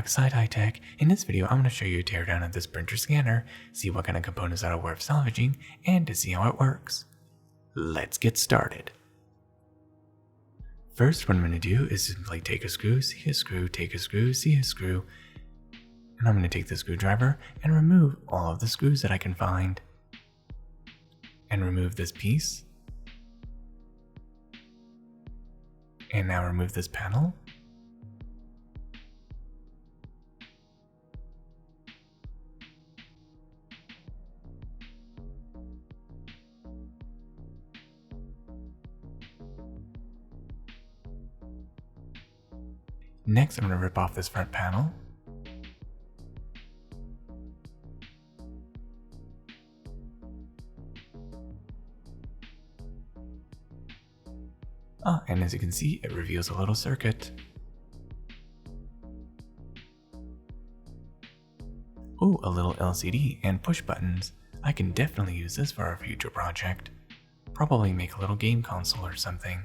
back, Side High Tech. In this video, I'm going to show you a teardown of this printer scanner, see what kind of components that are worth salvaging, and to see how it works. Let's get started. First, what I'm going to do is simply take a screw, see a screw, take a screw, see a screw, and I'm going to take the screwdriver and remove all of the screws that I can find. And remove this piece. And now remove this panel. Next, I'm going to rip off this front panel. And as you can see, it reveals a little circuit. Oh, a little LCD and push buttons. I can definitely use this for our future project. Probably make a little game console or something.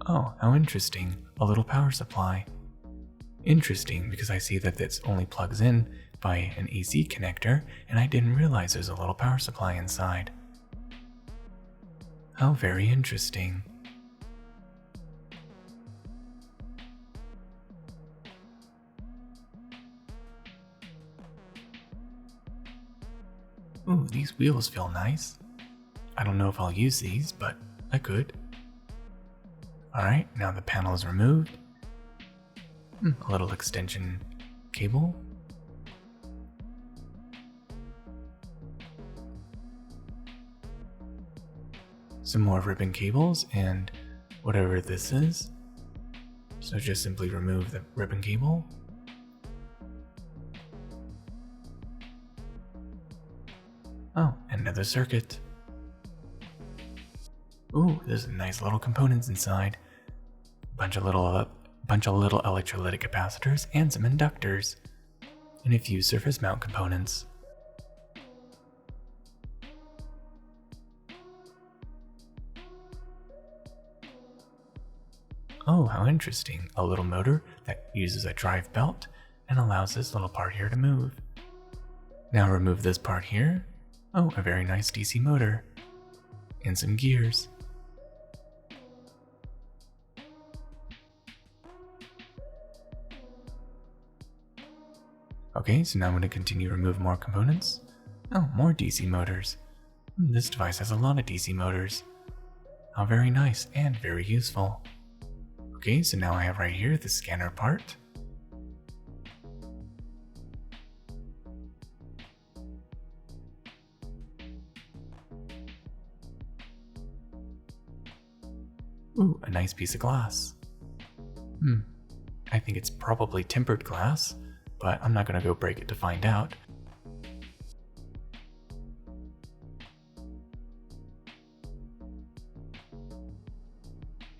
Oh, how interesting. A little power supply. Interesting, because I see that this only plugs in by an AC connector, and I didn't realize there's a little power supply inside. How very interesting. Ooh, these wheels feel nice. I don't know if I'll use these, but I could. Alright, now the panel is removed. A little extension cable. Some more ribbon cables and whatever this is. So just simply remove the ribbon cable. Oh, another circuit. Ooh, there's nice little components inside. Bunch of little electrolytic capacitors and some inductors, and a few surface mount components. Oh, how interesting. A little motor that uses a drive belt and allows this little part here to move. Now remove this part here. Oh, a very nice DC motor. And some gears. Okay, so now I'm going to continue to remove more components. Oh, more DC motors. This device has a lot of DC motors. How very nice and very useful. Okay, so now I have right here the scanner part. Ooh, a nice piece of glass. I think it's probably tempered glass, but I'm not going to go break it to find out.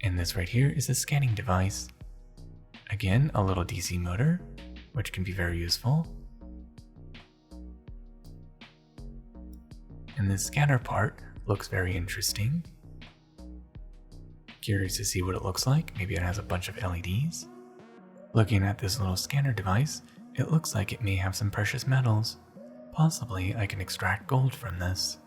And this right here is a scanning device. Again, a little DC motor, which can be very useful. And the scanner part looks very interesting. Curious to see what it looks like. Maybe it has a bunch of LEDs. Looking at this little scanner device, it looks like it may have some precious metals. Possibly I can extract gold from this.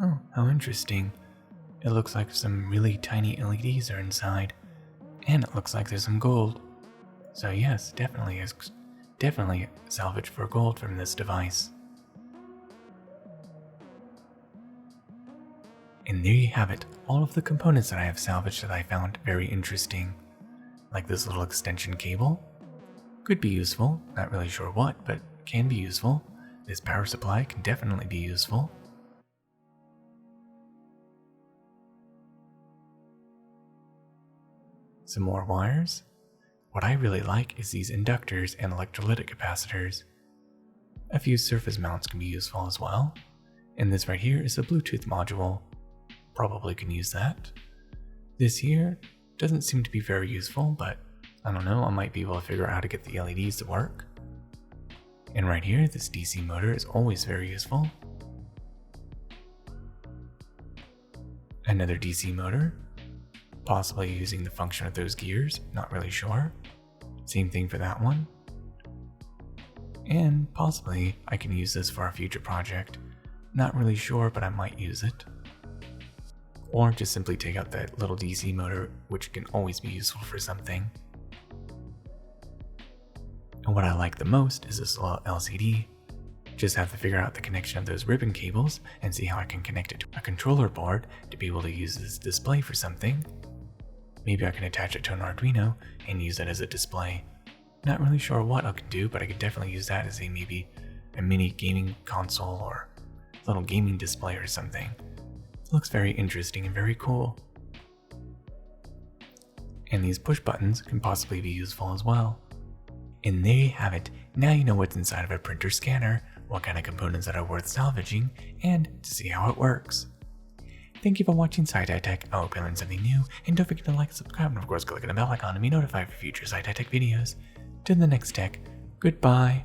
Oh, how interesting. It looks like some really tiny LEDs are inside. And it looks like there's some gold. So yes, definitely salvage for gold from this device. And there you have it, all of the components that I have salvaged that I found very interesting. Like this little extension cable. Could be useful, not really sure what, but can be useful. This power supply can definitely be useful. Some more wires. What I really like is these inductors and electrolytic capacitors. A few surface mounts can be useful as well. And this right here is a Bluetooth module. Probably can use that. This here doesn't seem to be very useful, but I don't know, I might be able to figure out how to get the LEDs to work. And right here, this DC motor is always very useful. Another DC motor, possibly using the function of those gears, not really sure. Same thing for that one. And possibly I can use this for a future project. Not really sure, but I might use it. Or just simply take out that little DC motor, which can always be useful for something. And what I like the most is this little LCD. Just have to figure out the connection of those ribbon cables and see how I can connect it to a controller board to be able to use this display for something. Maybe I can attach it to an Arduino and use it as a display. Not really sure what I can do, but I could definitely use that as maybe a mini gaming console or a little gaming display or something. It looks very interesting and very cool. And these push buttons can possibly be useful as well. And there you have it. Now you know what's inside of a printer scanner, what kind of components that are worth salvaging, and to see how it works. Thank you for watching SciTech Tech. I hope you learned something new, and don't forget to like and subscribe, and of course click on the bell icon to be notified for future SciTech Tech videos. Till the next tech, goodbye.